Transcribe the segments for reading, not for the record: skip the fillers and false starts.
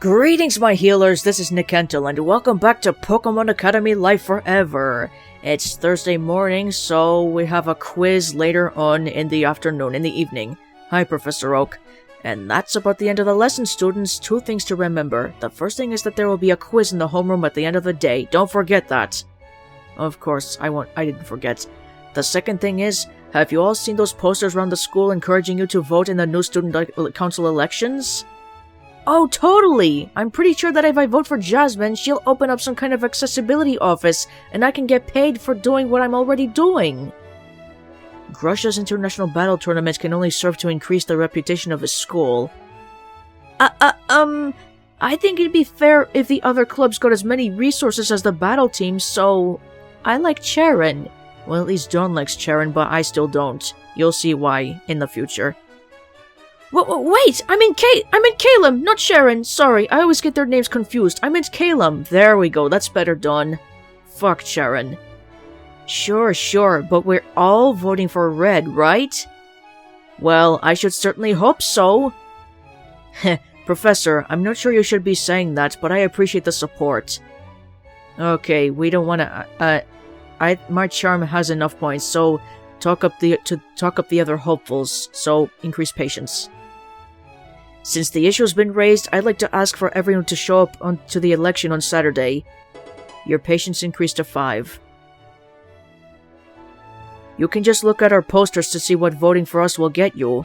Greetings, my healers, this is Nikentel, and welcome back to Pokemon Academy Life Forever. It's Thursday morning, so we have a quiz later on in the afternoon, in the evening. Hi, Professor Oak. And that's about the end of the lesson, students. Two things to remember. The first thing is that there will be a quiz in the homeroom at the end of the day. Don't forget that. Of course, I didn't forget. The second thing is, have you all seen those posters around the school encouraging you to vote in the new student council elections? Oh, totally! I'm pretty sure that if I vote for Jasmine, she'll open up some kind of accessibility office, and I can get paid for doing what I'm already doing. Grush's international battle tournaments can only serve to increase the reputation of his school. I think it'd be fair if the other clubs got as many resources as the battle team, so I like Charon. Well, at least Dawn likes Charon, but I still don't. You'll see why in the future. Wait! I meant Calum, not Sharon! Sorry, I always get their names confused. I meant Calum. There we go, that's better, Dawn. Fuck Sharon. Sure, but we're all voting for Red, right? Well, I should certainly hope so. Heh, Professor, I'm not sure you should be saying that, but I appreciate the support. Okay, we don't wanna, my charm has enough points, so talk up the other hopefuls, so increase patience. Since the issue's been raised, I'd like to ask for everyone to show up to the election on Saturday. Your patience increased to 5. You can just look at our posters to see what voting for us will get you.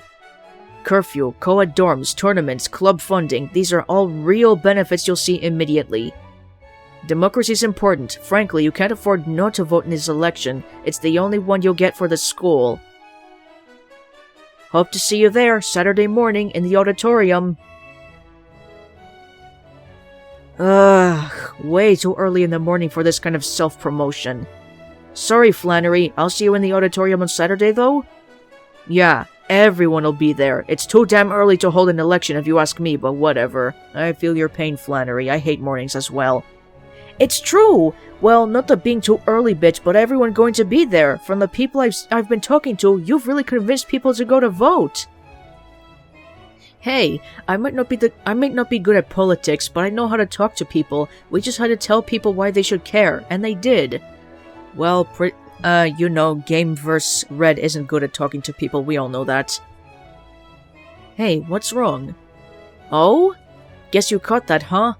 Curfew, co-ed dorms, tournaments, club funding, these are all real benefits you'll see immediately. Democracy's important. Frankly, you can't afford not to vote in this election. It's the only one you'll get for the school. Hope to see you there, Saturday morning, in the auditorium. Way too early in the morning for this kind of self-promotion. Sorry, Flannery, I'll see you in the auditorium on Saturday, though? Yeah, everyone will be there. It's too damn early to hold an election if you ask me, but whatever. I feel your pain, Flannery. I hate mornings as well. It's true! Well, not the being too early bit, but everyone going to be there. From the people I've been talking to, you've really convinced people to go to vote. Hey, I might not be good at politics, but I know how to talk to people. We just had to tell people why they should care, and they did. Well, Game vs. Red isn't good at talking to people, we all know that. Hey, what's wrong? Oh? Guess you caught that, huh?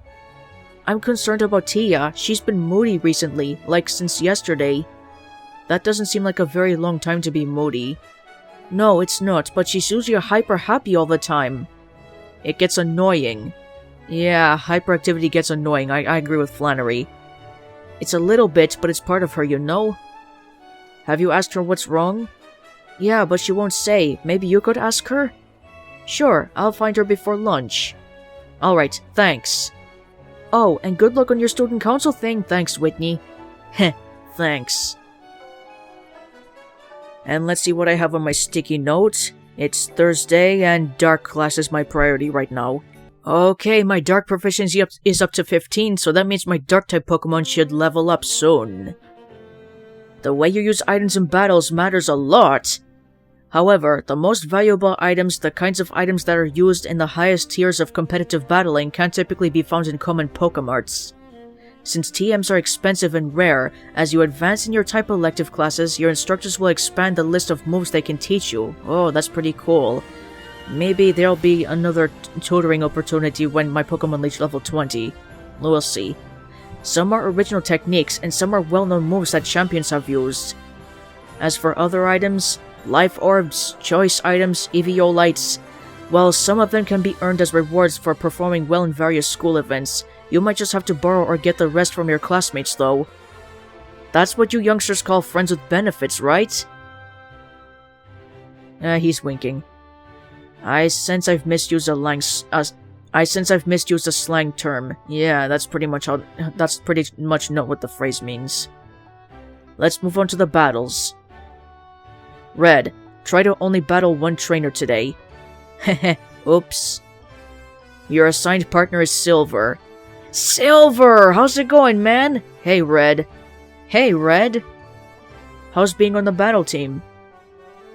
I'm concerned about Tia. She's been moody recently, like since yesterday. That doesn't seem like a very long time to be moody. No, it's not, but she's usually hyper happy all the time. It gets annoying. Yeah, hyperactivity gets annoying, I agree with Flannery. It's a little bit, but it's part of her, you know? Have you asked her what's wrong? Yeah, but she won't say. Maybe you could ask her? Sure, I'll find her before lunch. Alright, thanks. Oh, and good luck on your student council thing. Thanks, Whitney. Heh, thanks. And let's see what I have on my sticky note. It's Thursday, and dark class is my priority right now. Okay, my dark proficiency is up to 15, so that means my dark-type Pokemon should level up soon. The way you use items in battles matters a lot. However, the most valuable items, the kinds of items that are used in the highest tiers of competitive battling, can't typically be found in common Pokemarts. Since TMs are expensive and rare, as you advance in your type elective classes, your instructors will expand the list of moves they can teach you. Oh, that's pretty cool. Maybe there'll be another tutoring opportunity when my Pokemon reach level 20. We'll see. Some are original techniques, and some are well-known moves that champions have used. As for other items, life orbs, choice items, Eviolites, while some of them can be earned as rewards for performing well in various school events, you might just have to borrow or get the rest from your classmates, though. That's what you youngsters call friends with benefits, right? He's winking. I sense I've misused a slang term. Yeah, that's pretty much not what the phrase means. Let's move on to the battles. Red, try to only battle one trainer today. Heh, oops. Your assigned partner is Silver. Silver! How's it going, man? Hey, Red. Hey, Red. How's being on the battle team?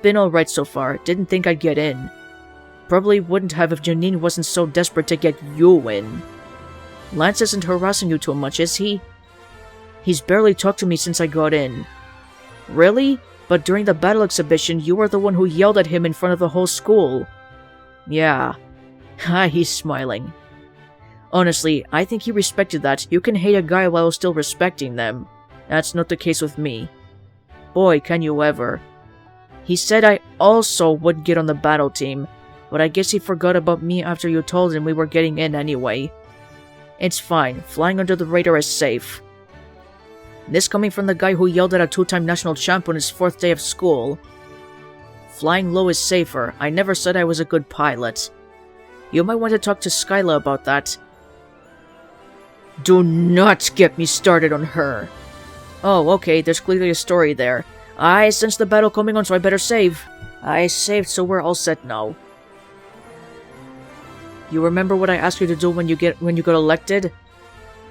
Been alright so far. Didn't think I'd get in. Probably wouldn't have if Janine wasn't so desperate to get you in. Lance isn't harassing you too much, is he? He's barely talked to me since I got in. Really? But during the battle exhibition, you were the one who yelled at him in front of the whole school. Yeah. He's smiling. Honestly, I think he respected that. You can hate a guy while still respecting them. That's not the case with me. Boy, can you ever. He said I also would get on the battle team, but I guess he forgot about me after you told him we were getting in anyway. It's fine. Flying under the radar is safe. This coming from the guy who yelled at a 2-time national champ on his 4th day of school. Flying low is safer. I never said I was a good pilot. You might want to talk to Skyla about that. Do not get me started on her. Oh, okay, there's clearly a story there. I sense the battle coming on, so I better save. I saved, so we're all set now. You remember what I asked you to do when you got elected?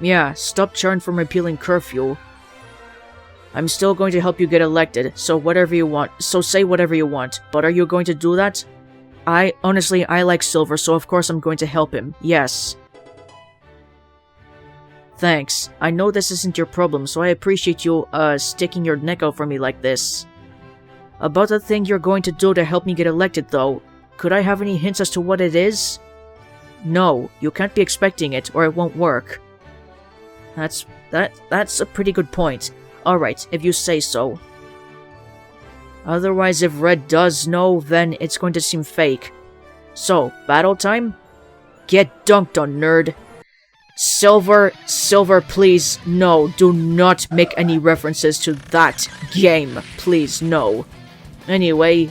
Yeah, stop Charn from repealing curfew. I'm still going to help you get elected, so whatever you want. So say whatever you want, but are you going to do that? Honestly, I like Silver, so of course I'm going to help him. Yes. Thanks. I know this isn't your problem, so I appreciate you, sticking your neck out for me like this. About the thing you're going to do to help me get elected, though, could I have any hints as to what it is? No, you can't be expecting it, or it won't work. That's a pretty good point. Alright, if you say so. Otherwise, if Red does know, then it's going to seem fake. So, battle time? Get dunked on, nerd. Silver, please, no, do not make any references to that game, please, no. Anyway,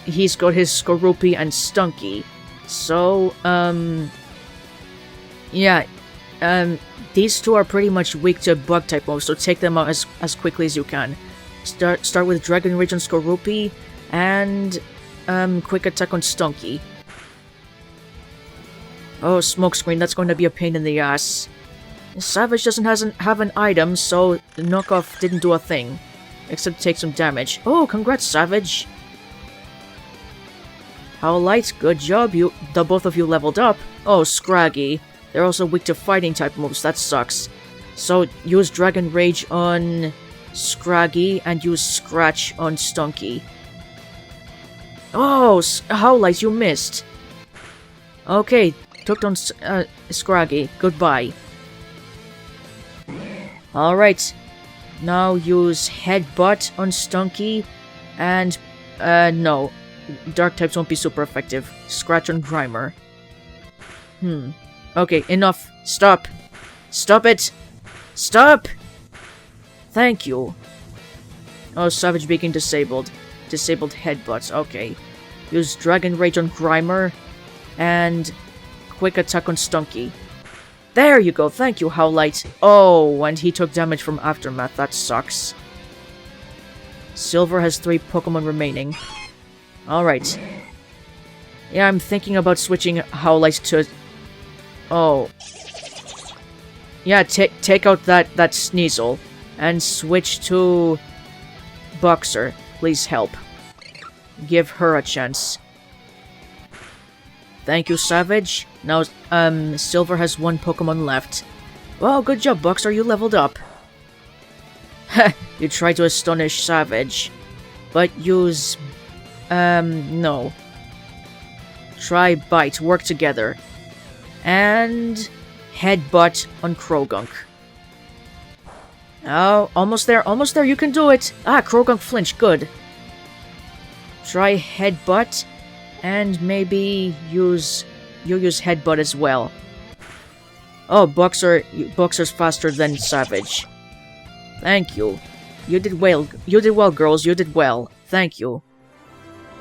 he's got his Skorupi and Stunky, so, yeah, these two are pretty much weak to Bug-type moves, so take them out as quickly as you can. Start with Dragon Rage on Skorupi, and, Quick Attack on Stunky. Oh, smokescreen, that's going to be a pain in the ass. Savage doesn't have an item, so the knockoff didn't do a thing. Except take some damage. Oh, congrats, Savage! How light, good job, the both of you leveled up. Oh, Scraggy. They're also weak to fighting type moves, that sucks. So, use Dragon Rage on Scraggy, and use Scratch on Stunky. Oh, how light, you missed. Okay. Took down Scraggy. Goodbye. Alright. Now use Headbutt on Stunky. And, no. Dark types won't be super effective. Scratch on Grimer. Okay, enough. Stop. Stop it. Stop! Thank you. Oh, Savage Beacon disabled. Disabled Headbutts. Okay. Use Dragon Rage on Grimer. And Quick Attack on Stunky. There you go, thank you, Howlite. Oh, and he took damage from Aftermath, that sucks. Silver has 3 Pokemon remaining. Alright. Yeah, I'm thinking about switching Howlite to... Oh. Yeah, take out that Sneasel. And switch to... Boxer. Please help. Give her a chance. Thank you, Savage. Now, Silver has 1 Pokemon left. Well, good job, Boxer, you leveled up. Heh, you tried to astonish Savage. But use... no. Try Bite, work together. And... Headbutt on Krogunk. Oh, almost there, you can do it! Ah, Krogunk flinch, good. Try Headbutt. And maybe you use Headbutt as well. Oh, Boxer's faster than Savage. Thank you. You did well. You did well, girls. You did well. Thank you.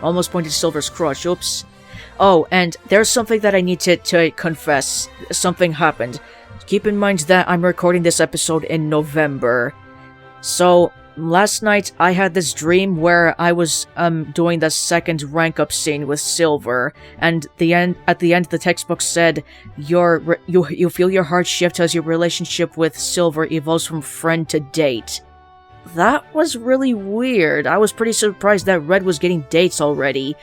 Almost pointed Silver's crotch. Oops. Oh, and there's something that I need to confess. Something happened. Keep in mind that I'm recording this episode in November. So... last night, I had this dream where I was doing the second rank-up scene with Silver, and at the end, the textbook said, you feel your heart shift as your relationship with Silver evolves from friend to date. That was really weird. I was pretty surprised that Red was getting dates already,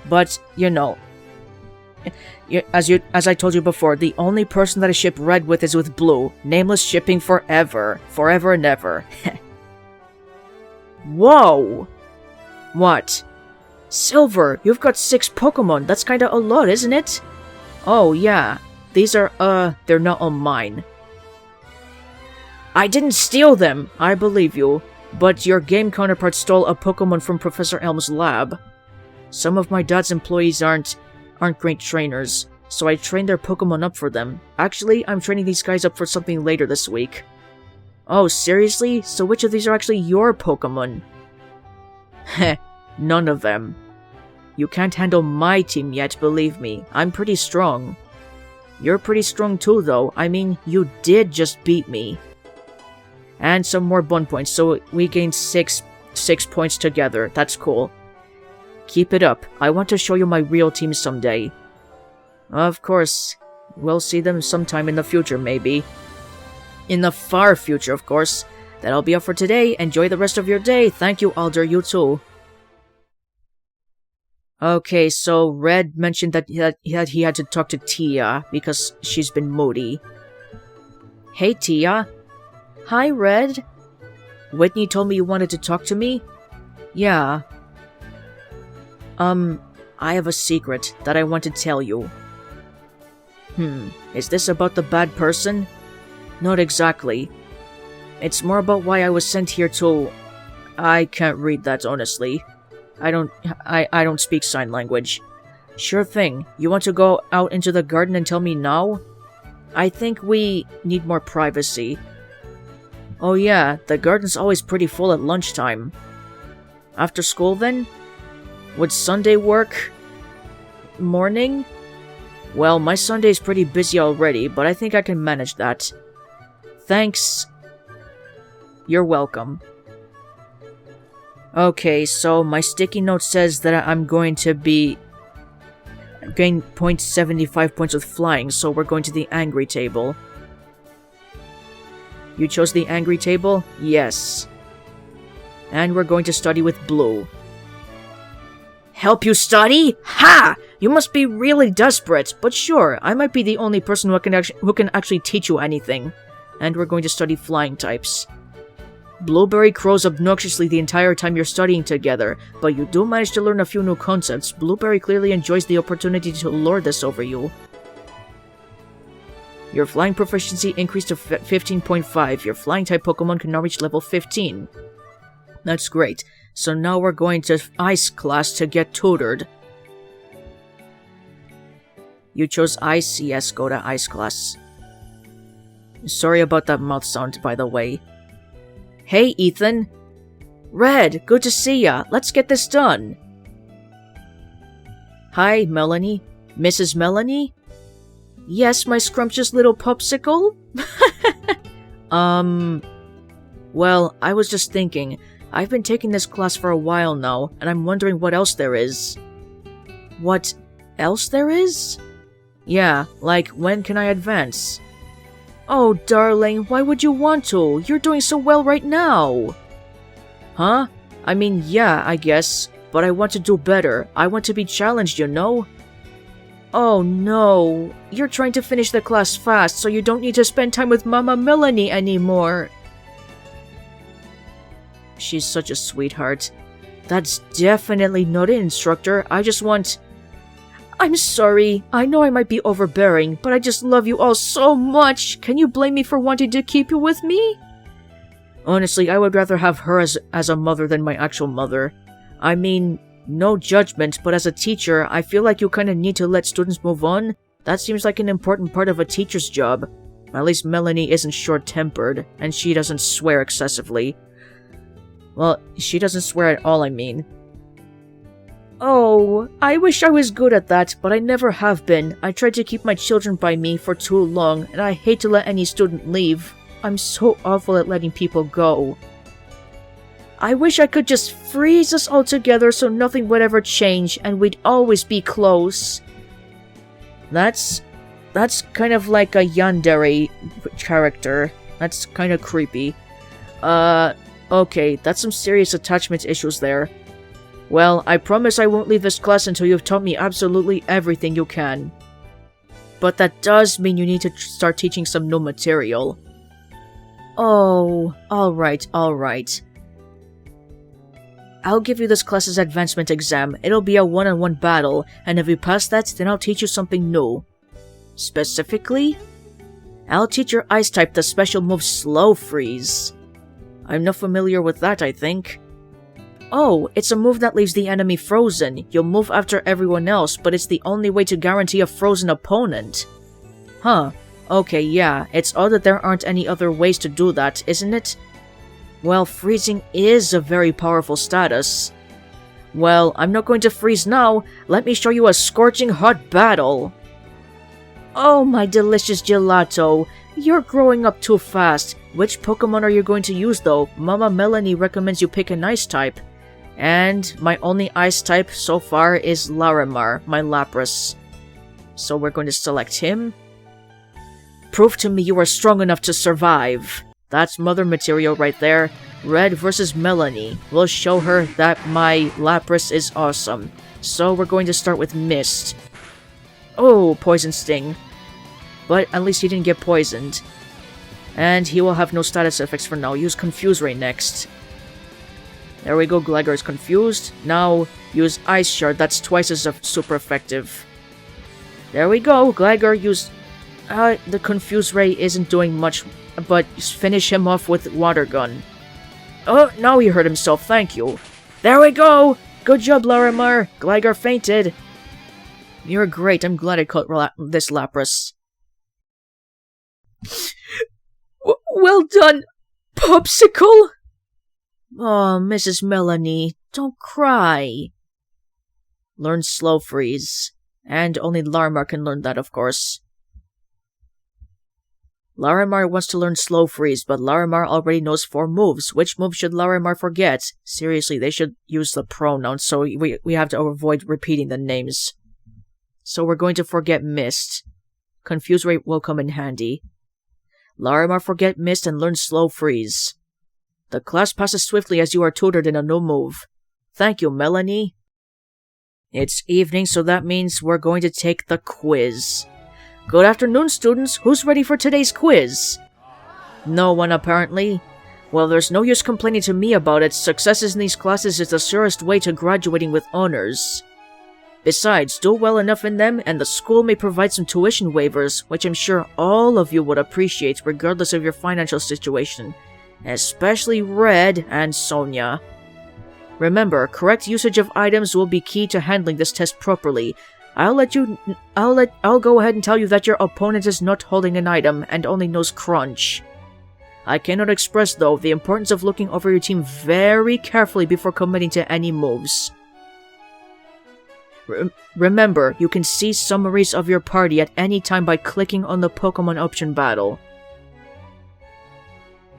but, you know. As I told you before, the only person that I ship red with is with blue. Nameless shipping forever. Forever and ever. Whoa! What? Silver, you've got 6 Pokémon. That's kinda a lot, isn't it? Oh, yeah. These are, they're not all mine. I didn't steal them! I believe you. But your game counterpart stole a Pokémon from Professor Elm's lab. Some of my dad's employees aren't great trainers, so I trained their Pokémon up for them. Actually, I'm training these guys up for something later this week. Oh, seriously? So which of these are actually your Pokémon? Heh, none of them. You can't handle my team yet, believe me. I'm pretty strong. You're pretty strong too, though. I mean, you did just beat me. And some more bun points, so we gained 6 points together. That's cool. Keep it up. I want to show you my real team someday. Of course. We'll see them sometime in the future, maybe. In the far future, of course. That'll be all for today. Enjoy the rest of your day. Thank you, Alder. You too. Okay, so Red mentioned that he had to talk to Tia because she's been moody. Hey, Tia. Hi, Red. Whitney told me you wanted to talk to me? Yeah. I have a secret that I want to tell you. Is this about the bad person? Not exactly. It's more about why I was sent here to... I can't read that, honestly. I don't speak sign language. Sure thing. You want to go out into the garden and tell me now? I think we need more privacy. Oh yeah, the garden's always pretty full at lunchtime. After school then? Would Sunday work? Morning? Well, my Sunday's pretty busy already, but I think I can manage that. Thanks. You're welcome. Okay, so my sticky note says that I'm going to gain 0.75 points with flying, so we're going to the angry table. You chose the angry table? Yes. And we're going to study with blue. Help you study? Ha! You must be really desperate, but sure, I might be the only person who can actually teach you anything. And we're going to study flying types. Blueberry crows obnoxiously the entire time you're studying together, but you do manage to learn a few new concepts. Blueberry clearly enjoys the opportunity to lord this over you. Your flying proficiency increased to 15.5. Your flying type Pokemon can now reach level 15. That's great. So now we're going to Ice class to get tutored. You chose Ice? Yes, go to Ice class. Sorry about that mouth sound, by the way. Hey, Ethan. Red, good to see ya. Let's get this done. Hi, Melony. Mrs. Melony? Yes, my scrumptious little popsicle? Well, I was just thinking. I've been taking this class for a while now, and I'm wondering what else there is. What else there is? Yeah, like, when can I advance? Oh, darling, why would you want to? You're doing so well right now. Huh? I mean, yeah, I guess, but I want to do better. I want to be challenged, you know? Oh no, you're trying to finish the class fast so you don't need to spend time with Mama Melony anymore. She's such a sweetheart. That's definitely not it, instructor. I just want... I'm sorry. I know I might be overbearing, but I just love you all so much. Can you blame me for wanting to keep you with me? Honestly, I would rather have her as a mother than my actual mother. I mean, no judgment, but as a teacher, I feel like you kind of need to let students move on. That seems like an important part of a teacher's job. At least Melony isn't short-tempered, and she doesn't swear excessively. Well, she doesn't swear at all, I mean. Oh, I wish I was good at that, but I never have been. I tried to keep my children by me for too long, and I hate to let any student leave. I'm so awful at letting people go. I wish I could just freeze us all together so nothing would ever change, and we'd always be close. That's kind of like a yandere character. That's kind of creepy. Okay, that's some serious attachment issues there. Well, I promise I won't leave this class until you've taught me absolutely everything you can. But that does mean you need to start teaching some new material. Oh, alright. I'll give you this class's advancement exam. It'll be a one-on-one battle, and if you pass that, then I'll teach you something new. Specifically? I'll teach your ice type the special move Slow Freeze. I'm not familiar with that, I think. Oh, it's a move that leaves the enemy frozen. You'll move after everyone else, but it's the only way to guarantee a frozen opponent. Huh. Okay, yeah, it's odd that there aren't any other ways to do that, isn't it? Well, freezing is a very powerful status. Well, I'm not going to freeze now. Let me show you a scorching hot battle. Oh, my delicious gelato. You're growing up too fast. Which Pokemon are you going to use, though? Mama Melony recommends you pick an ice type. And my only ice type so far is Larimar, my Lapras. So we're going to select him. Prove to me you are strong enough to survive. That's mother material right there. Red versus Melony. We'll show her that my Lapras is awesome. So we're going to start with Mist. Oh, Poison Sting. But at least he didn't get poisoned. And he will have no status effects for now. Use Confuse Ray next. There we go, Gligar is confused. Now use Ice Shard, that's twice as super effective. There we go, Gligar used... the Confuse Ray isn't doing much, but finish him off with Water Gun. Oh, now he hurt himself, thank you. There we go! Good job, Larimar! Gligar fainted. You're great, I'm glad I caught this Lapras. Well done, Popsicle! Oh, Mrs. Melony, don't cry. Learn Slow Freeze. And only Larimar can learn that, of course. Larimar wants to learn Slow Freeze, but Larimar already knows 4 moves. Which move should Larimar forget? Seriously, they should use the pronouns, so we have to avoid repeating the names. So we're going to forget Mist. Confuse Ray will come in handy. Larimar forget Mist and learn Slow Freeze. The class passes swiftly as you are tutored in a new move. Thank you, Melony. It's evening, so that means we're going to take the quiz. Good afternoon, students. Who's ready for today's quiz? No one, apparently. Well, there's no use complaining to me about it. Successes in these classes is the surest way to graduating with honors. Besides, do well enough in them, and the school may provide some tuition waivers, which I'm sure all of you would appreciate regardless of your financial situation. Especially Red and Sonia. Remember, correct usage of items will be key to handling this test properly. I'll go ahead and tell you that your opponent is not holding an item and only knows Crunch. I cannot express, though, the importance of looking over your team very carefully before committing to any moves. Remember, you can see summaries of your party at any time by clicking on the Pokemon option battle.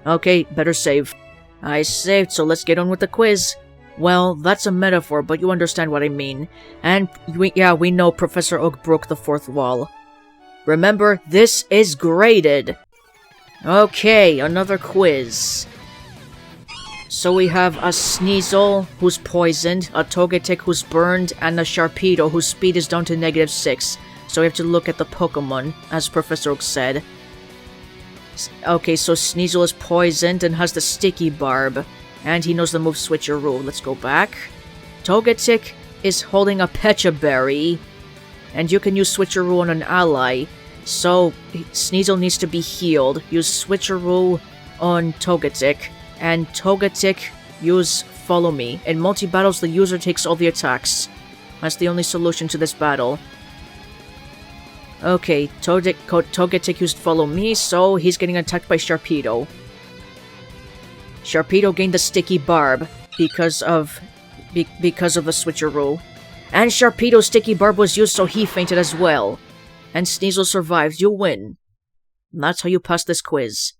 Okay, better save. I saved, so let's get on with the quiz. Well, that's a metaphor, but you understand what I mean. And we know Professor Oak broke the 4th wall. Remember, this is graded. Okay, another quiz. So we have a Sneasel, who's poisoned, a Togetic who's burned, and a Sharpedo whose speed is down to -6. So we have to look at the Pokemon, as Professor Oak said. Okay, so Sneasel is poisoned and has the Sticky Barb. And he knows the move Switcheroo. Let's go back. Togetic is holding a Pecha Berry. And you can use Switcheroo on an ally. So, Sneasel needs to be healed. Use Switcheroo on Togetic. And Togetic, use Follow Me. In multi-battles, the user takes all the attacks. That's the only solution to this battle. Okay, Togetic used Follow Me, so he's getting attacked by Sharpedo. Sharpedo gained the Sticky Barb because of the Switcheroo. And Sharpedo's Sticky Barb was used, so he fainted as well. And Sneasel survives. You win. And that's how you pass this quiz.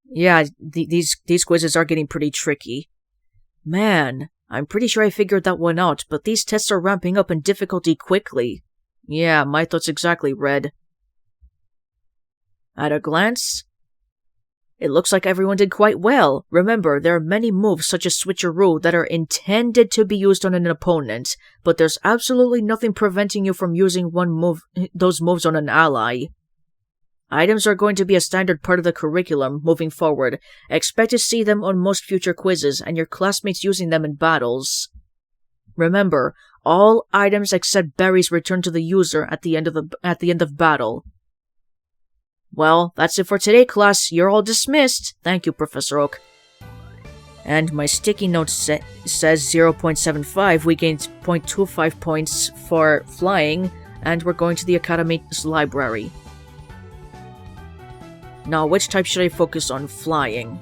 Yeah, these quizzes are getting pretty tricky. Man, I'm pretty sure I figured that one out, but these tests are ramping up in difficulty quickly. Yeah, my thoughts exactly, Red. At a glance, It looks like everyone did quite well. Remember, there are many moves such as switcheroo that are intended to be used on an opponent, but there's absolutely nothing preventing you from using those moves on an ally. Items are going to be a standard part of the curriculum moving forward. Expect to see them on most future quizzes and your classmates using them in battles. Remember, all items except berries return to the user at the end of battle. Well, that's it for today, class. You're all dismissed. Thank you, Professor Oak. And my sticky note says 0.75. We gained 0.25 points for flying, and we're going to the Academy's library. Now, which type should I focus on? Flying.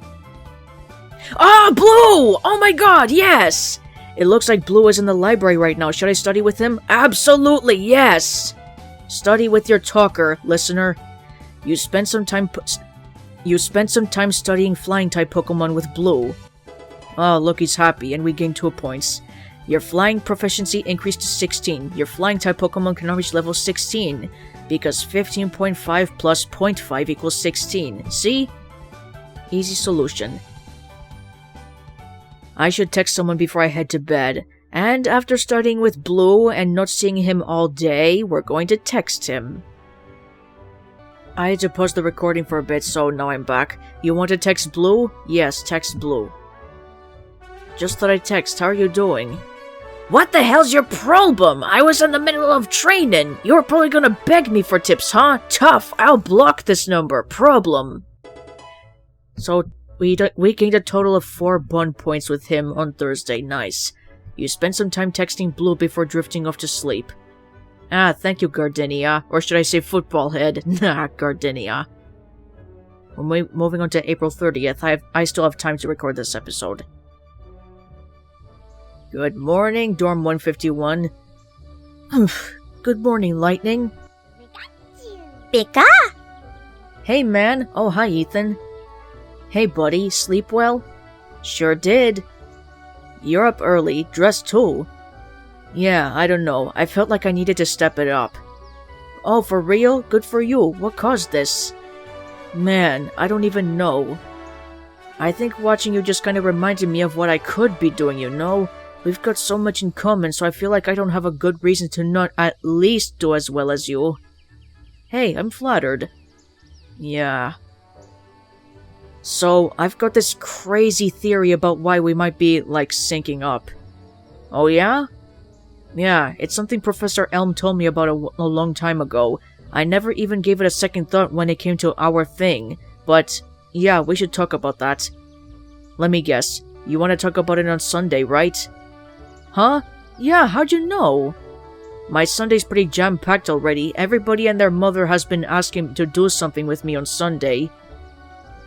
Ah, Blue! Oh my god, yes! It looks like Blue is in the library right now. Should I study with him? Absolutely, yes! Study with your talker, listener. You spent some time studying flying-type Pokemon with Blue. Oh, look, he's happy, and we gained 2 points. Your flying proficiency increased to 16. Your flying-type Pokemon can now reach level 16, because 15.5 plus 0.5 equals 16. See? Easy solution. I should text someone before I head to bed, and after studying with Blue and not seeing him all day, we're going to text him. I had to pause the recording for a bit, so now I'm back. You want to text Blue? Yes, text Blue. Just thought I'd text. How are you doing? What the hell's your problem? I was in the middle of training. You were probably gonna beg me for tips, huh? Tough. I'll block this number. Problem. So, we gained a total of 4 bun points with him on Thursday. Nice. You spent some time texting Blue before drifting off to sleep. Ah, thank you, Gardenia. Or should I say football head? Nah, Gardenia. We're moving on to April 30th. I still have time to record this episode. Good morning, Dorm 151. Good morning, Lightning. Pika! Hey, man. Oh, hi, Ethan. Hey, buddy. Sleep well? Sure did. You're up early. Dressed too. Yeah, I don't know. I felt like I needed to step it up. Oh, for real? Good for you. What caused this? Man, I don't even know. I think watching you just kind of reminded me of what I could be doing, you know? We've got so much in common, so I feel like I don't have a good reason to not at least do as well as you. Hey, I'm flattered. Yeah. So, I've got this crazy theory about why we might be, like, syncing up. Oh yeah? Yeah, it's something Professor Elm told me about a long time ago. I never even gave it a second thought when it came to our thing, but yeah, we should talk about that. Let me guess, you want to talk about it on Sunday, right? Huh? Yeah, how'd you know? My Sunday's pretty jam-packed already. Everybody and their mother has been asking to do something with me on Sunday.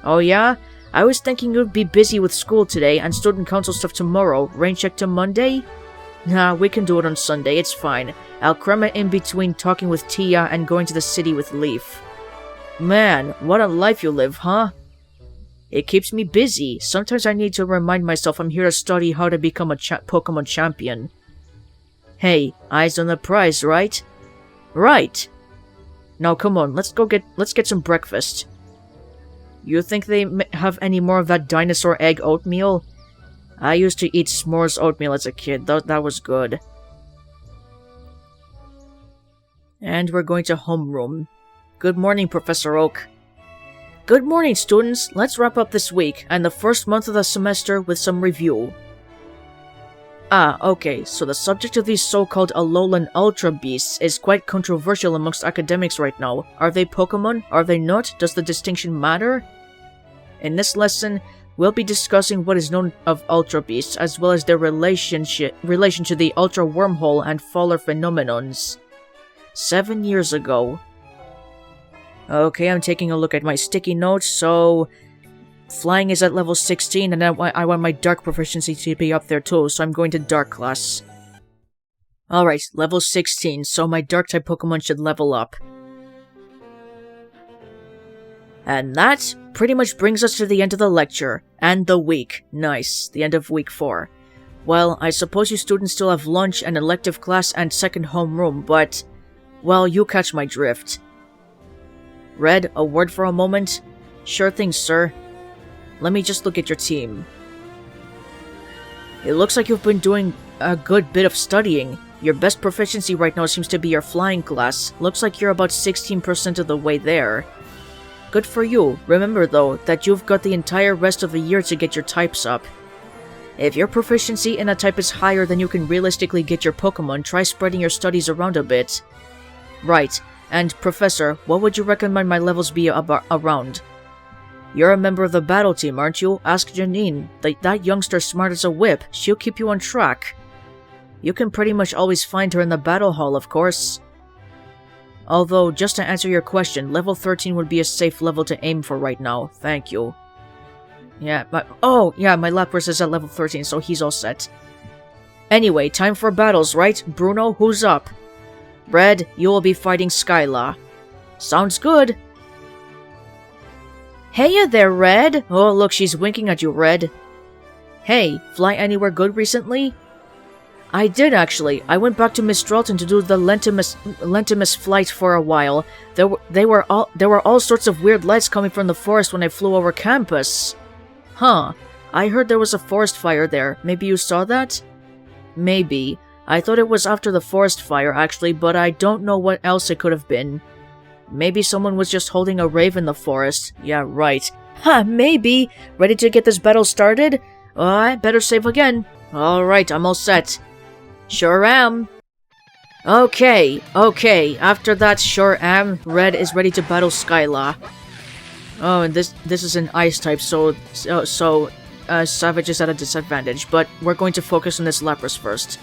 Oh yeah? I was thinking you'd be busy with school today and student council stuff tomorrow. Rain check to Monday? Nah, we can do it on Sunday, it's fine. I'll cram it in between talking with Tia and going to the city with Leaf. Man, what a life you live, huh? It keeps me busy. Sometimes I need to remind myself I'm here to study how to become a Pokemon champion. Hey, eyes on the prize, right? Right! Now come on, let's get some breakfast. You think they have any more of that dinosaur egg oatmeal? I used to eat s'mores oatmeal as a kid. That was good. And we're going to homeroom. Good morning, Professor Oak. Good morning, students. Let's wrap up this week and the first month of the semester with some review. Ah, okay, so the subject of these so-called Alolan Ultra Beasts is quite controversial amongst academics right now. Are they Pokemon? Are they not? Does the distinction matter? In this lesson, we'll be discussing what is known of Ultra Beasts, as well as their relation to the Ultra Wormhole and Faller phenomenons. 7 years ago. Okay, I'm taking a look at my sticky notes, so... Flying is at level 16, and I want my Dark proficiency to be up there too, so I'm going to Dark class. Alright, level 16, so my Dark-type Pokemon should level up. And that pretty much brings us to the end of the lecture, and the week. Nice, the end of week 4. Well, I suppose you students still have lunch and elective class and second homeroom, but... Well, you catch my drift. Red, a word for a moment? Sure thing, sir. let me just look at your team. It looks like you've been doing a good bit of studying. Your best proficiency right now seems to be your flying class. Looks like you're about 16% of the way there. Good for you. Remember though, that you've got the entire rest of the year to get your types up. If your proficiency in a type is higher than you can realistically get your Pokémon, try spreading your studies around a bit. Right, and Professor, what would you recommend my levels be around? You're a member of the battle team, aren't you? Ask Janine. That youngster's smart as a whip. She'll keep you on track. You can pretty much always find her in the battle hall, of course. Although, just to answer your question, level 13 would be a safe level to aim for right now. Thank you. Yeah, my Lapras is at level 13, so he's all set. Anyway, time for battles, right? Bruno, who's up? Red, you will be fighting Skyla. Sounds good. Heya there, Red! Oh, look, she's winking at you, Red. Hey, fly anywhere good recently? I did, actually. I went back to Miss Strelton to do the Lentimus flight for a while. There were all sorts of weird lights coming from the forest when I flew over campus. Huh. I heard there was a forest fire there. Maybe you saw that? Maybe. I thought it was after the forest fire, actually, but I don't know what else it could have been. Maybe someone was just holding a rave in the forest. Yeah, right. Ha, maybe. Ready to get this battle started? I better save again. Alright, I'm all set. Sure am. Okay. After that, sure am. Red is ready to battle Skyla. Oh, and this is an ice type, so Savage is at a disadvantage. But we're going to focus on this Lapras first.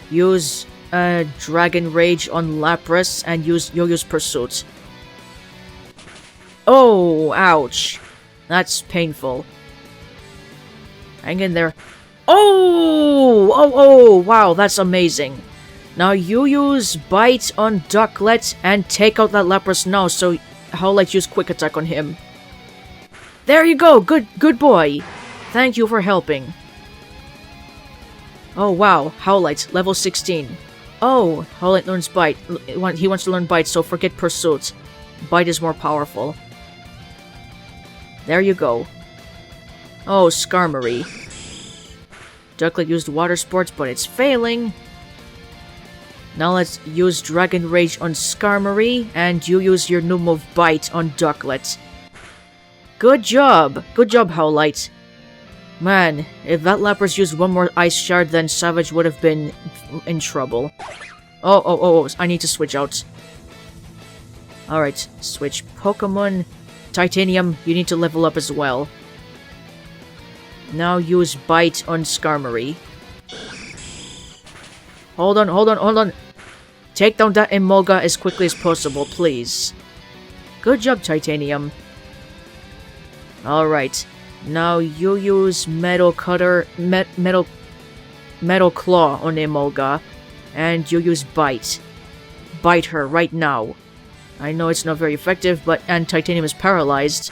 Use Dragon Rage on Lapras and you'll use Pursuit. Oh, ouch. That's painful. Hang in there. Oh, wow, that's amazing. Now you use Bite on Ducklet and take out that Lapras now, so Howlite use Quick Attack on him. There you go, good boy. Thank you for helping. Oh wow, Howlite, level 16. Oh, Howlite learns Bite. He wants to learn Bite, so forget Pursuit. Bite is more powerful. There you go. Oh, Skarmory. Ducklet used Water Sports, but it's failing. Now let's use Dragon Rage on Skarmory, and you use your new move Bite on Ducklet. Good job, Howlite. Man, if that Lapras used one more Ice Shard, then Savage would have been in trouble. Oh, I need to switch out. Alright, switch Pokemon. Titanium, you need to level up as well. Now use Bite on Skarmory. Hold on. Take down that Emolga as quickly as possible, please. Good job, Titanium. Alright. Now you use Metal Cutter... Metal Claw on Emolga. And you use Bite. Bite her right now. I know it's not very effective, and Titanium is paralyzed.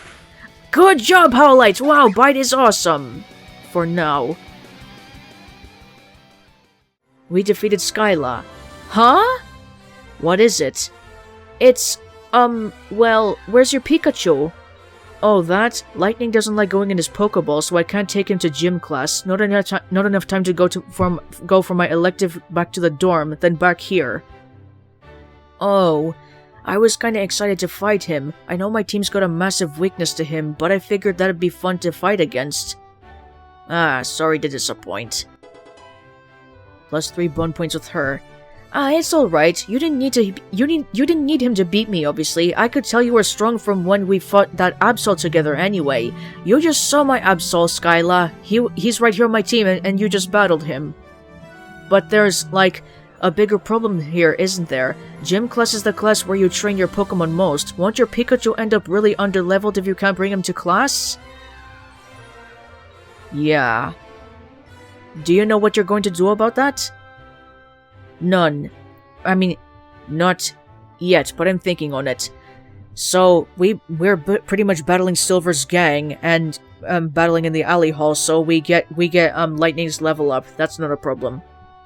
Good job, Howlite! Wow, Bite is awesome! For now. We defeated Skyla. Huh? What is it? It's, well, where's your Pikachu? Oh, that? Lightning doesn't like going in his Pokeball, so I can't take him to gym class. Not enough time to go from my elective back to the dorm, then back here. Oh, I was kinda excited to fight him. I know my team's got a massive weakness to him, but I figured that'd be fun to fight against. Ah, sorry to disappoint. +3 bond points with her. It's alright. You didn't need him to beat me, obviously. I could tell you were strong from when we fought that Absol together anyway. You just saw my Absol, Skyla. He's right here on my team, and you just battled him. But there's, like, a bigger problem here, isn't there? Gym class is the class where you train your Pokemon most. Won't your Pikachu end up really under-leveled if you can't bring him to class? Yeah. Do you know what you're going to do about that? None. I mean, not yet, but I'm thinking on it. So, we're pretty much battling Silver's gang, and battling in the alley hall, so we get Lightning's level up. That's not a problem.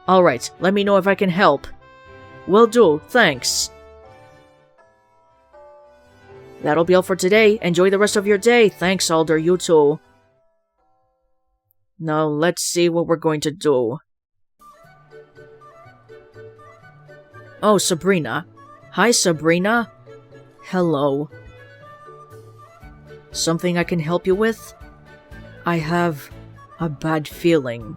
Alright, let me know if I can help. Will do, thanks. That'll be all for today. Enjoy the rest of your day. Thanks, Alder, you too. Now let's see what we're going to do. Oh, Sabrina. Hi, Sabrina. Hello. Something I can help you with? I have a bad feeling.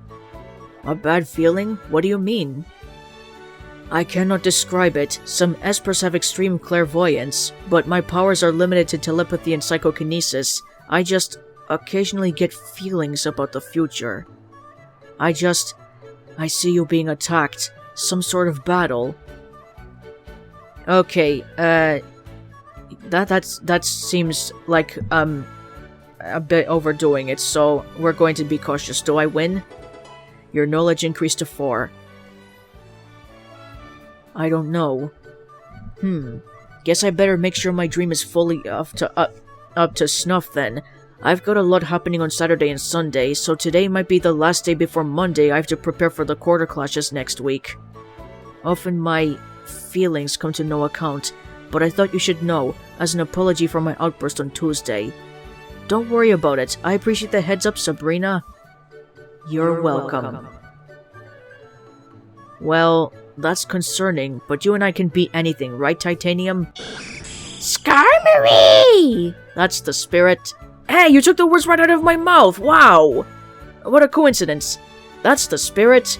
A bad feeling? What do you mean? I cannot describe it. Some espers have extreme clairvoyance, but my powers are limited to telepathy and psychokinesis. I just occasionally get feelings about the future. I see you being attacked. Some sort of battle. Okay, that seems like, a bit overdoing it, so we're going to be cautious. Do I win? Your knowledge increased to 4. I don't know. Guess I better make sure my dream is fully up to snuff then. I've got a lot happening on Saturday and Sunday, so today might be the last day before Monday I have to prepare for the quarter clashes next week. Often my feelings come to no account, but I thought you should know, as an apology for my outburst on Tuesday. Don't worry about it. I appreciate the heads up, Sabrina. You're welcome. Well, that's concerning, but you and I can beat anything, right, Titanium? Skarmory! That's the spirit. Hey, you took the words right out of my mouth! Wow! What a coincidence. That's the spirit.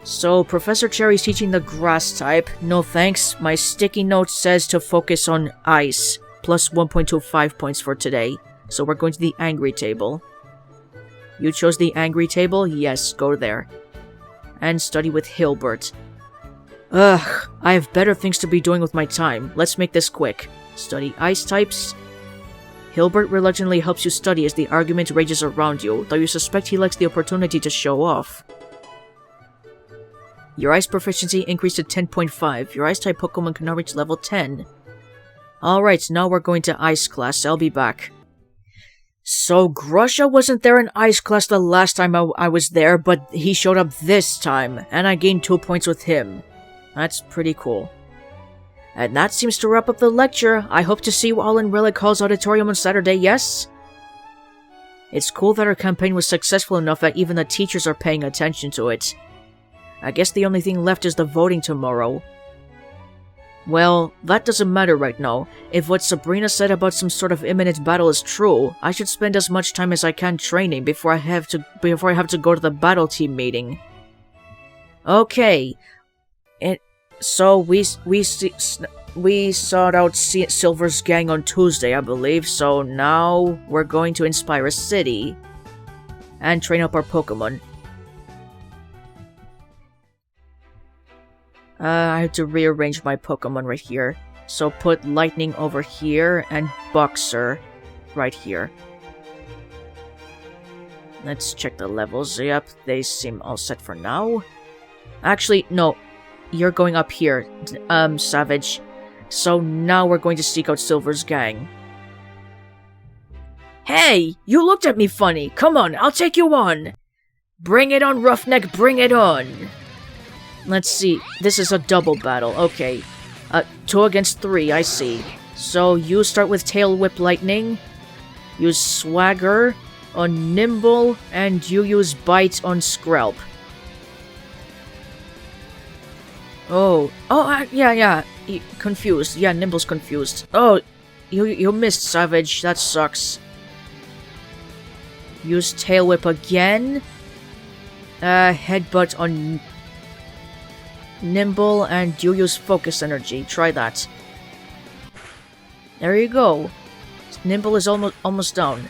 So, Professor Cherry's teaching the grass type. No thanks. My sticky note says to focus on ice. Plus 1.25 points for today. So we're going to the angry table. You chose the angry table? Yes, go there. And study with Hilbert. Ugh, I have better things to be doing with my time. Let's make this quick. Study ice types. Hilbert reluctantly helps you study as the argument rages around you, though you suspect he likes the opportunity to show off. Your ice proficiency increased to 10.5. Your ice type Pokemon can now reach level 10. Alright, now we're going to ice class. I'll be back. So, Grusha wasn't there in ice class the last time I was there, but he showed up this time, and I gained 2 points with him. That's pretty cool. And that seems to wrap up the lecture. I hope to see you all in Relic Hall's auditorium on Saturday, yes? It's cool that our campaign was successful enough that even the teachers are paying attention to it. I guess the only thing left is the voting tomorrow. Well, that doesn't matter right now. If what Sabrina said about some sort of imminent battle is true, I should spend as much time as I can training before I have to go to the battle team meeting. Okay. So we sought out Silver's gang on Tuesday, I believe, so now we're going to Inspira City and train up our Pokemon. I have to rearrange my Pokemon right here. So put Lightning over here and Boxer right here. Let's check the levels. Yep, they seem all set for now. Actually, no. You're going up here, Savage. So now we're going to seek out Silver's gang. Hey! You looked at me funny! Come on, I'll take you on! Bring it on, Roughneck, bring it on! Let's see, this is a double battle, okay. 2 against 3, I see. So you start with Tail Whip Lightning, use Swagger on Nimble, and you use Bite on Skrelp. Yeah, confused. Yeah, Nimble's confused. Oh, you missed, Savage, that sucks. Use Tail Whip again. Headbutt on Nimble, and you use Focus Energy. Try that. There you go. Nimble is almost down.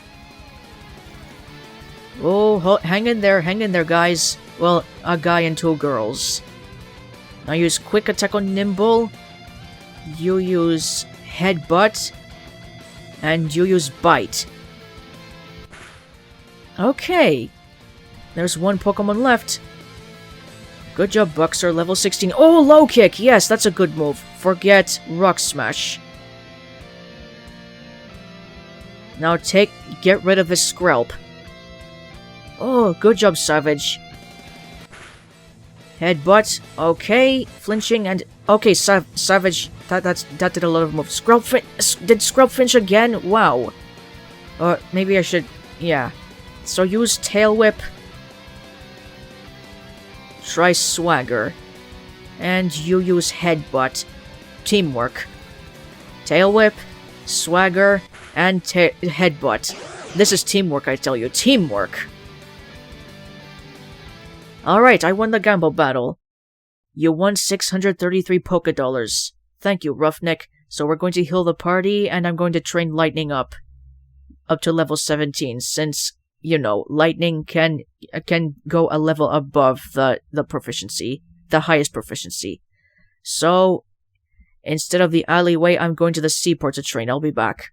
Oh, hang in there, guys. Well, a guy and 2 girls. Now use Quick Attack on Nimble. You use Headbutt. And you use Bite. Okay. There's 1 Pokemon left. Good job, Boxer, level 16. Oh, low kick! Yes, that's a good move. Forget Rock Smash. Now get rid of his Skrelp. Oh, good job, Savage. Headbutt. Okay, flinching and... Okay, Savage, that did a lot of moves. Did Skrelp flinch again? Wow. Or maybe I should... Yeah. So use Tail Whip. Try Swagger. And you use Headbutt. Teamwork. Tail Whip, Swagger, and Headbutt. This is teamwork, I tell you. Teamwork! Alright, I won the gamble battle. You won 633 Pokédollars. Thank you, Roughneck. So we're going to heal the party, and I'm going to train Lightning up to level 17, since, you know, Lightning can go a level above the proficiency, the highest proficiency. So, instead of the alleyway, I'm going to the Seaport to train. I'll be back.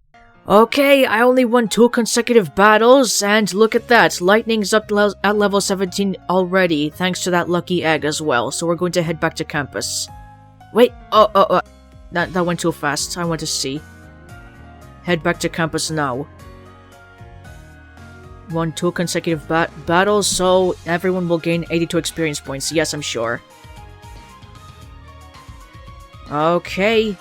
Okay, I only won 2 consecutive battles, and look at that. Lightning's up at level 17 already, thanks to that lucky egg as well. So we're going to head back to campus. Wait, that went too fast. I want to see. Head back to campus now. Won 2 consecutive battles, so everyone will gain 82 experience points. Yes, I'm sure. Okay.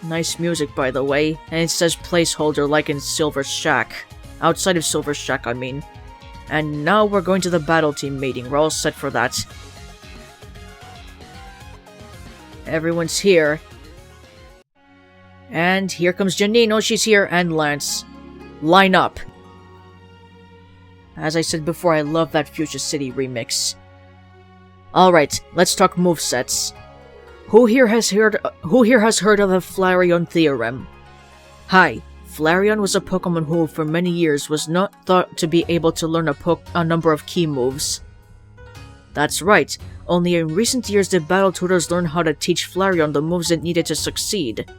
Nice music, by the way. And it says placeholder like in Silver Shack. Outside of Silver Shack, I mean. And now we're going to the battle team meeting. We're all set for that. Everyone's here. And here comes Janine. Oh, she's here. And Lance. Line up. As I said before, I love that Fuchsia City remix. Alright, let's talk movesets. Who here has heard of the Flareon theorem? Hi, Flareon was a Pokemon who, for many years, was not thought to be able to learn a number of key moves. That's right, only in recent years did battle tutors learn how to teach Flareon the moves it needed to succeed.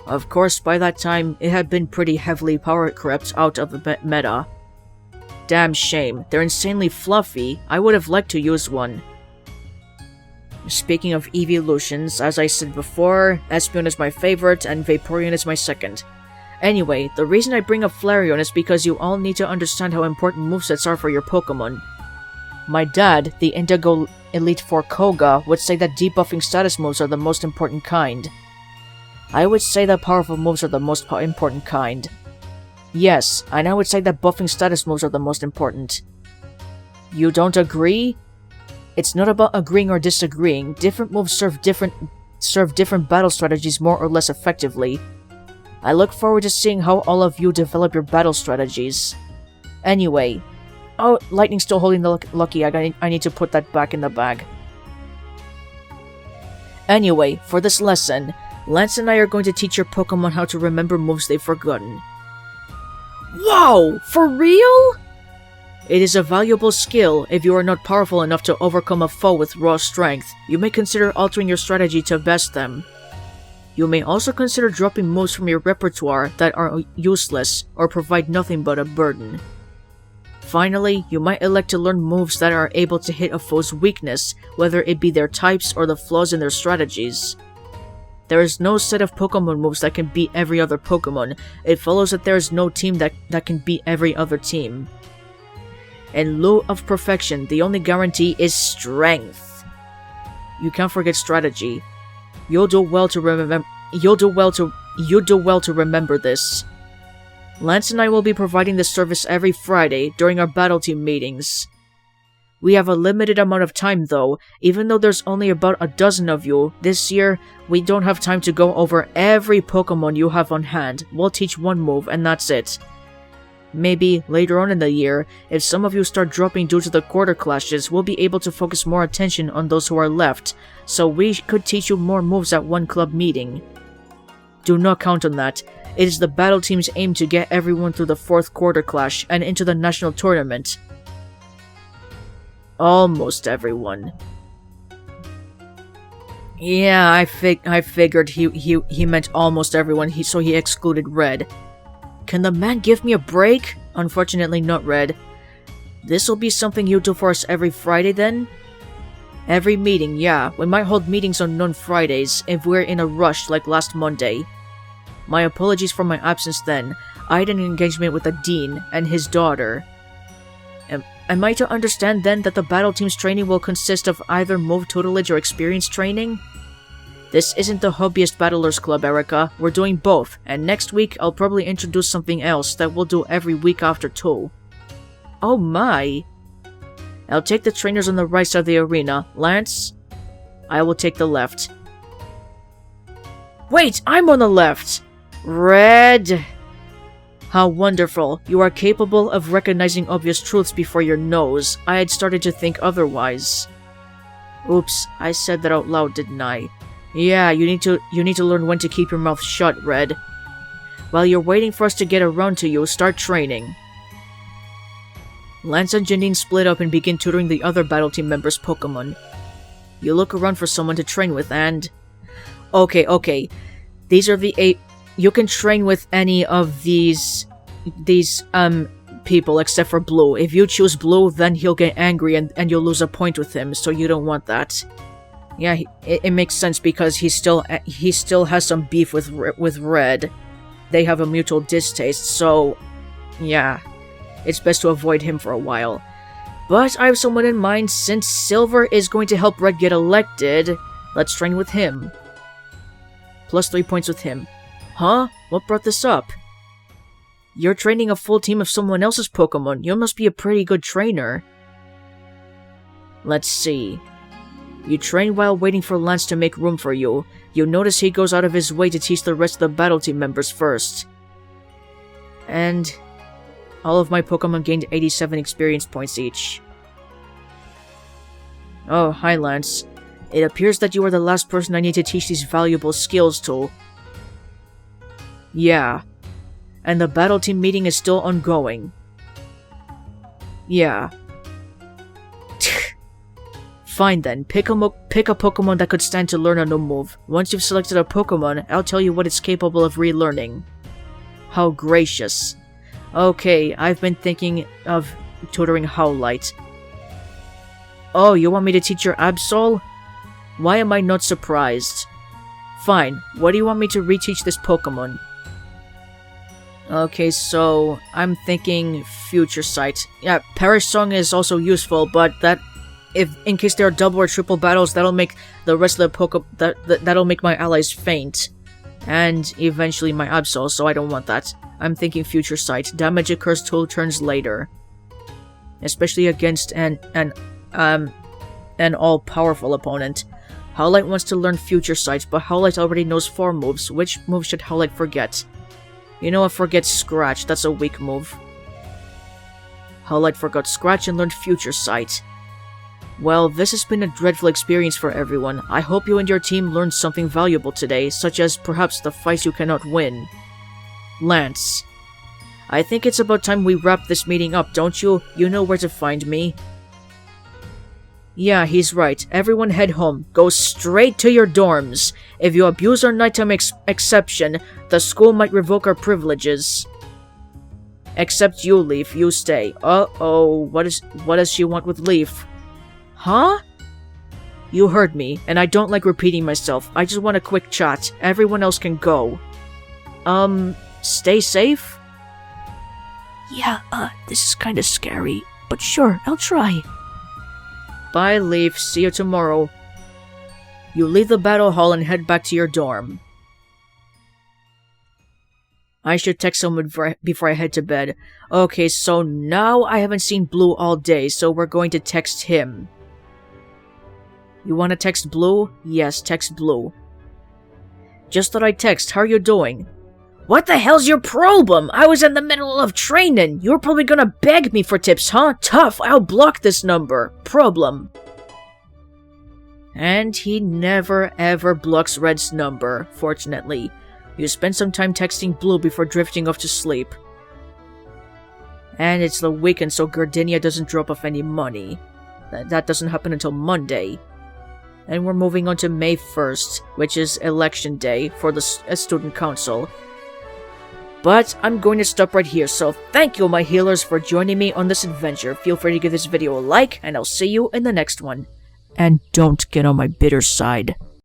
Of course, by that time, it had been pretty heavily power-crept out of the meta. Damn shame, they're insanely fluffy. I would have liked to use one. Speaking of evolutions, as I said before, Espeon is my favorite and Vaporeon is my second. Anyway, the reason I bring up Flareon is because you all need to understand how important movesets are for your Pokemon. My dad, the Indigo Elite Four Koga, would say that debuffing status moves are the most important kind. I would say that powerful moves are the most important kind. Yes, and I would say that buffing status moves are the most important. You don't agree? It's not about agreeing or disagreeing. Different moves serve different battle strategies more or less effectively. I look forward to seeing how all of you develop your battle strategies. Anyway. Oh, Lightning's still holding the lucky egg. I need to put that back in the bag. Anyway, for this lesson, Lance and I are going to teach your Pokemon how to remember moves they've forgotten. Whoa! For real? It is a valuable skill. If you are not powerful enough to overcome a foe with raw strength, you may consider altering your strategy to best them. You may also consider dropping moves from your repertoire that are useless or provide nothing but a burden. Finally, you might elect to learn moves that are able to hit a foe's weakness, whether it be their types or the flaws in their strategies. There is no set of Pokemon moves that can beat every other Pokemon. It follows that there is no team that can beat every other team. In lieu of perfection, the only guarantee is strength. You can't forget strategy. You'll do well to remember this. Lance and I will be providing this service every Friday during our battle team meetings. We have a limited amount of time though. Even though there's only about a dozen of you, this year, we don't have time to go over every Pokemon you have on hand. We'll teach one move and that's it. Maybe, later on in the year, if some of you start dropping due to the quarter clashes, we'll be able to focus more attention on those who are left, so we could teach you more moves at one club meeting. Do not count on that. It is the battle team's aim to get everyone through the 4th quarter clash and into the national tournament. Almost everyone. Yeah, I figured he meant almost everyone, so he excluded Red. Can the man give me a break? Unfortunately not Red. This'll be something you do for us every Friday then? Every meeting, yeah. We might hold meetings on non-Fridays if we're in a rush like last Monday. My apologies for my absence then. I had an engagement with the Dean and his daughter. Am I to understand then that the battle team's training will consist of either move tutelage or experience training? This isn't the Hobbyist Battlers Club, Erica. We're doing both, and next week I'll probably introduce something else that we'll do every week after too. Oh my. I'll take the trainers on the right side of the arena. Lance, I will take the left. Wait, I'm on the left! Red! How wonderful. You are capable of recognizing obvious truths before your nose. I had started to think otherwise. Oops, I said that out loud, didn't I? Yeah, you need to learn when to keep your mouth shut, Red. While you're waiting for us to get around to you, start training. Lance and Janine split up and begin tutoring the other battle team members' Pokémon. You look around for someone to train with and... Okay. These are the 8... You can train with any of these people except for Blue. If you choose Blue, then he'll get angry and you'll lose a point with him, so you don't want that. Yeah, it makes sense because he still has some beef with Red. They have a mutual distaste, so yeah, it's best to avoid him for a while. But I have someone in mind. Since Silver is going to help Red get elected, let's train with him. Plus 3 points with him. Huh? What brought this up? You're training a full team of someone else's Pokémon. You must be a pretty good trainer. Let's see. You train while waiting for Lance to make room for you. You notice he goes out of his way to teach the rest of the battle team members first. And all of my Pokémon gained 87 experience points each. Oh, hi Lance. It appears that you are the last person I need to teach these valuable skills to. Yeah. And the battle team meeting is still ongoing. Yeah. Fine then, pick a Pokémon that could stand to learn a new move. Once you've selected a Pokémon, I'll tell you what it's capable of relearning. How gracious. Okay, I've been thinking of tutoring Howlite. Oh, you want me to teach your Absol? Why am I not surprised? Fine, what do you want me to reteach this Pokémon? Okay, so I'm thinking Future Sight. Yeah, Perish Song is also useful, but that... If in case there are double or triple battles, that'll make the rest of the that'll make my allies faint. And eventually my Absol, so I don't want that. I'm thinking Future Sight. Damage occurs 2 turns later. Especially against an all-powerful opponent. Howlite wants to learn Future Sight, but Howlite already knows 4 moves. Which move should Howlite forget? You know what, forget Scratch, that's a weak move. Howlite forgot Scratch and learned Future Sight. Well, this has been a dreadful experience for everyone. I hope you and your team learned something valuable today, such as perhaps the fights you cannot win. Lance. I think it's about time we wrap this meeting up, don't you? You know where to find me. Yeah, he's right. Everyone head home. Go straight to your dorms. If you abuse our nighttime exception, the school might revoke our privileges. Except you, Leaf. You stay. Uh-oh. What does she want with Leaf? Huh? You heard me, and I don't like repeating myself. I just want a quick chat. Everyone else can go. Stay safe? Yeah, this is kinda scary, but sure, I'll try. Bye, Leaf. See you tomorrow. You leave the battle hall and head back to your dorm. I should text someone before I head to bed. Okay, so now I haven't seen Blue all day, so we're going to text him. You want to text Blue? Yes, text Blue. Just thought I'd text. How are you doing? What the hell's your problem? I was in the middle of training. You're probably gonna beg me for tips, huh? Tough. I'll block this number. Problem. And he never ever blocks Red's number, fortunately. You spend some time texting Blue before drifting off to sleep. And it's the weekend, so Gardenia doesn't drop off any money. That doesn't happen until Monday. And we're moving on to May 1st, which is election day for the student council. But I'm going to stop right here, so thank you, my healers, for joining me on this adventure. Feel free to give this video a like, and I'll see you in the next one. And don't get on my bitter side.